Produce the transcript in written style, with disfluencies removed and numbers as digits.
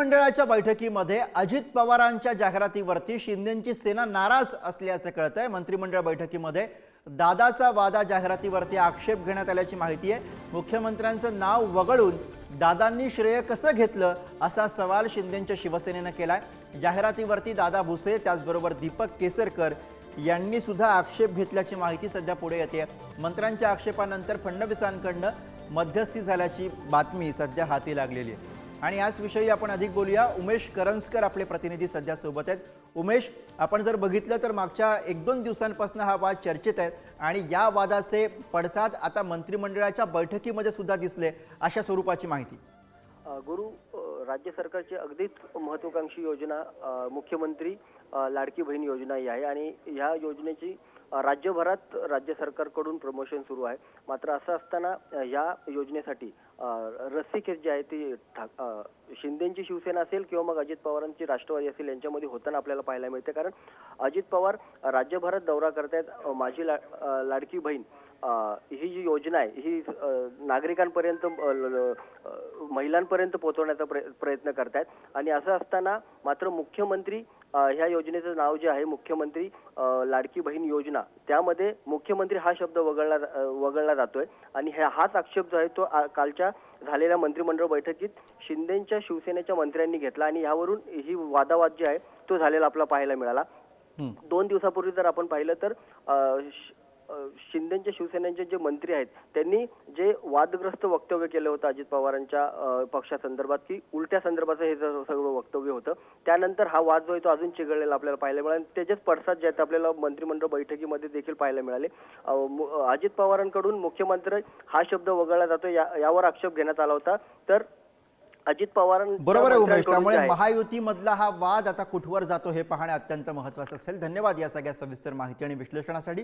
मंत्रिमंडळाच्या बैठकीमध्ये अजित पवारांच्या जाहिरातीवरती शिंदेंची सेना नाराज असल्याचे कळतंय। मंत्रिमंडळ बैठकीमध्ये दादाचा वादा जाहिरातीवरती आक्षेप घेण्यात आल्याची माहिती आहे। मुख्यमंत्र्यांचं नाव वगळून दादांनी श्रेय कसं घेतलं असा सवाल शिंदेंच्या शिवसेनेने केलाय। जाहिरातीवरती दादा भुसे त्याचबरोबर दीपक केसरकर यांनी सुद्धा आक्षेप घेतल्याची माहिती सध्या पुढे येते। मंत्र्यांच्या आक्षेपानंतर फडणवीसांकडून मध्यस्थी झाल्याची बातमी सध्या हाती लागलेली आहे आणि याच विषयी आपण अधिक बोलूया। उमेश करंजकर आपले प्रतिनिधी सध्या सोबत आहेत। उमेश, आपण जर बघितलं तर मागच्या 1-2 दिवसांपासून हा वाद चर्चेत आहे आणि या वादाचे पडसाद आता मंत्रिमंडळाच्या बैठकीमध्ये सुद्धा दिसले, अशा स्वरूपाची माहिती। गुरु, राज्य सरकारची अगदीच महत्त्वाकांक्षी योजना मुख्यमंत्री लाडकी बहीण योजना ही आहे आणि ह्या योजनेची राज्यभरात राज्य सरकारकडून प्रमोशन सुरू आहे। मात्र असं असताना या योजनेसाठी रस्सीखेच जी आहे ती शिंदेची शिवसेना असेल किंवा मग अजित पवारांची राष्ट्रवादी असेल यांच्यामध्ये होताना आपल्याला पाहायला मिळते। कारण अजित पवार राज्यभरात दौरा करतायत। माझी लाडकी बहीण ही जी योजना आहे ही नागरिकांपर्यंत महिलांपर्यंत पोहोचवण्याचा प्रयत्न करतायत आणि असं असताना मात्र मुख्यमंत्री ह्या योजनेचं नाव जे आहे मुख्यमंत्री लाडकी बहीण योजना, त्यामध्ये मुख्यमंत्री हा शब्द वगळला जातोय आणि हाच आक्षेप जो आहे तो कालच्या झालेल्या मंत्रिमंडळ बैठकीत शिंदेच्या शिवसेनेच्या मंत्र्यांनी घेतला आणि यावरून ही वादावाद जे आहे तो झालेला आपल्याला पाहायला मिळाला। 2 दिवसापूर्वी जर आपण पाहिलं तर शिंदेच्या शिवसेनेचे जे मंत्री आहेत त्यांनी जे वादग्रस्त वक्तव्य केलं होतं अजित पवारांच्या पक्षासंदर्भात की उलट्या संदर्भाचं हे सगळं वक्तव्य होतं, त्यानंतर हा वाद जो आहे तो अजून चिघळलेला आपल्याला पाहायला मिळाला आणि त्याचेच पडसाद जे आहेत आपल्याला मंत्रिमंडळ बैठकीमध्ये देखील पाहायला मिळाले। अजित पवारांकडून मुख्यमंत्री हा शब्द वगळला जातो यावर आक्षेप घेण्यात आला होता। तर अजित पवार बरोबर आहे उमेश, त्यामुळे महायुतीमधला हा वाद आता कुठवर जातो हे पाहणे अत्यंत महत्त्वाचं असेल। धन्यवाद या सगळ्या सविस्तर माहिती आणि विश्लेषणासाठी।